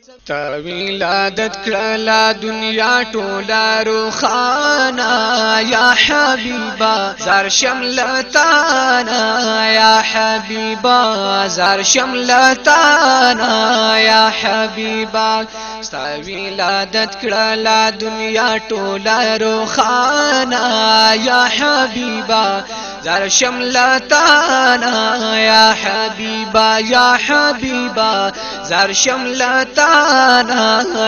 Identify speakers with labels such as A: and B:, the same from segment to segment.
A: تا ولادت کړه دنیا ټوله روخانه یا حبیبا زار شملتانا یا حبیبا زار شملتانا یا حبیبا ستا ولادت کړه دنیا ټوله روخانه یا حبیبا زار شملتانا یا حبیبا یا حبیبا زار شملتانا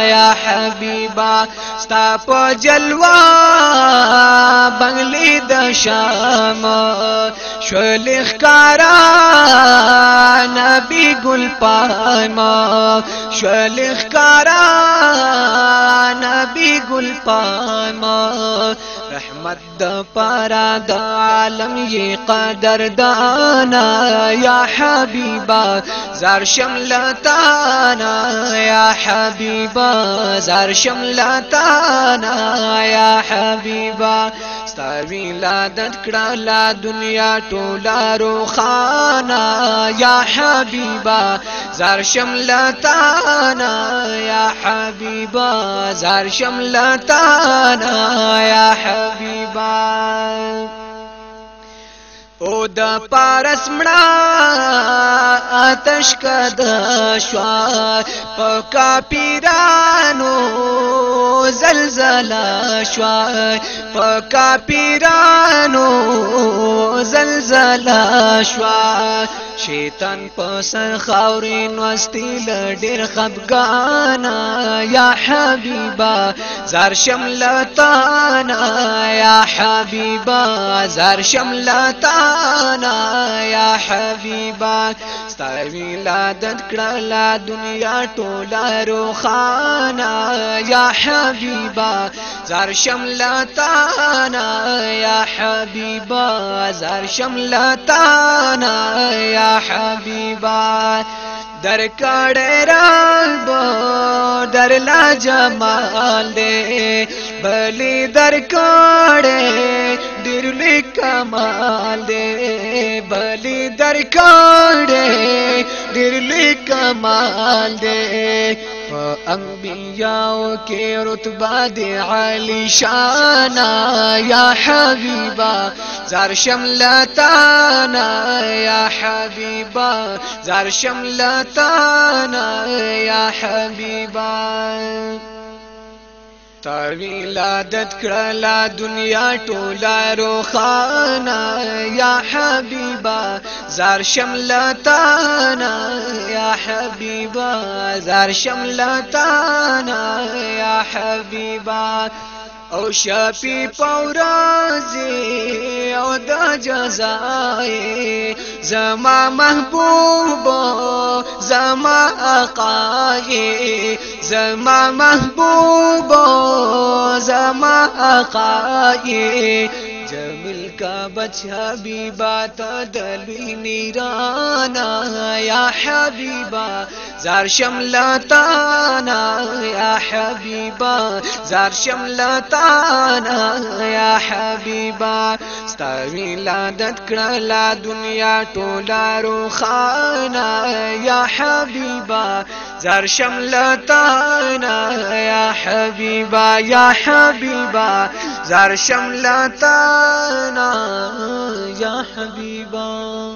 A: یا حبیبا ستا په جلوه بنگلی د شام شول ښکارا نبی ګل پایما شول ښکارا نبی ګل پایما رحمت د پارا د عالم ی قدر دانا یا حبیبا زار شملتانا یا حبیبا زار شملتانا یا حبیبا ستا ولادت کړه دنیا ټوله روخانه یا حبیبا زار شملتانا یا حبیبا زار شملتانا یا حبیبا او د پارس مړه آتش کده شوا پکا پیرانو زلزلہ شوا پکا پیرانو زلزلہ شوا شیطان پسر خاورین وستیل ډیر خفګانا یا حبیبا زار شملتانا یا حبیبا زار شملتانا یا حبیبا ستا ولادت کړه دنیا ټوله روخانه یا حبیبا زار شملتانا یا حبیبا زار شملتانا یا حبیبا در کڑے رب در لا جمال دے بلی در کڑے درلی کمال دے بلی در کڑے درلی کمال دے انبیاء کے رتبہ دے عالی شانا یا حبیبا زار شملتانا یا حبیبا زار شملتانا یا حبیبا تا ولادت کړه دنیا ټوله روخانه یا حبیبا زار شملتانا یا حبیبا زار شملتانا یا حبیبا او شفی پورازی او دا جزای زما محبوب زما آقای زما محبوب زما آقای جمیل کا بچ حبیبا تا دلوی نیرانا یا حبیبا زار شملتانا یا حبیبا زار شملتانا یا حبیبا ستا ولادت کړه دنیا ټوله روخانه یا حبیبا زار شملتانا یا حبیبا یا حبیبا زار شملتانا یا حبیبا